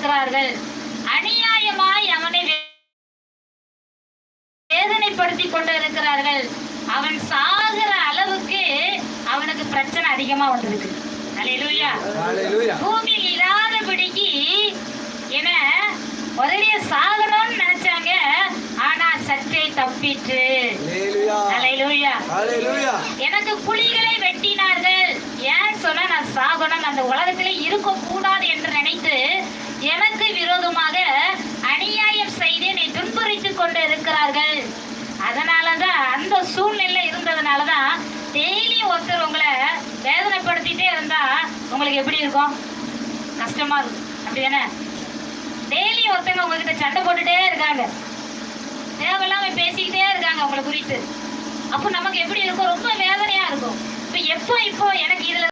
இருக்கிறார்கள். அநியாயமாய் அவனை வேதனைப்படுத்தி கொண்டு இருக்கிறார்கள். அவன் சாகிற அளவுக்கு அவனுக்கு பிரச்சனை அதிகமா வந்திருக்கு. அல்லேலூயா. பூமியில் இல்லாதபடிக்கு என முதலிய சாகணும்னு நினைச்சாங்க, ஆனா சற்றே தப்பிட்டு. எனக்கு குழிகளை வெட்டினார்கள். ஏன் சொன்னா நான் சாகணும், அந்த உலகத்திலே இருக்க கூடாது என்று நினைத்து எனக்கு விரோதமாக அநியாயம் செய்து என்னை துன்புறுத்திக் கொண்டு இருக்கிறார்கள். அதனாலதான் அந்த சூழ்நிலை இருந்ததுனாலதான் டெய்லி ஒருத்தர் உங்களை வேதனைப்படுத்திட்டே இருந்தா உங்களுக்கு எப்படி இருக்கும்? கஷ்டமா இருக்கும், அப்படிதானே? டெய்லி ஒருத்தங்க உங்ககிட்ட சண்டை போட்டுட்டே இருக்காங்க, தேவையில்லாம பேசிக்கிட்டே இருக்காங்க உங்களை குறித்து. அப்போ நமக்கு எப்படி இருக்கும்? ரொம்ப வேதனையா இருக்கும். இப்போ எனக்கு இதுல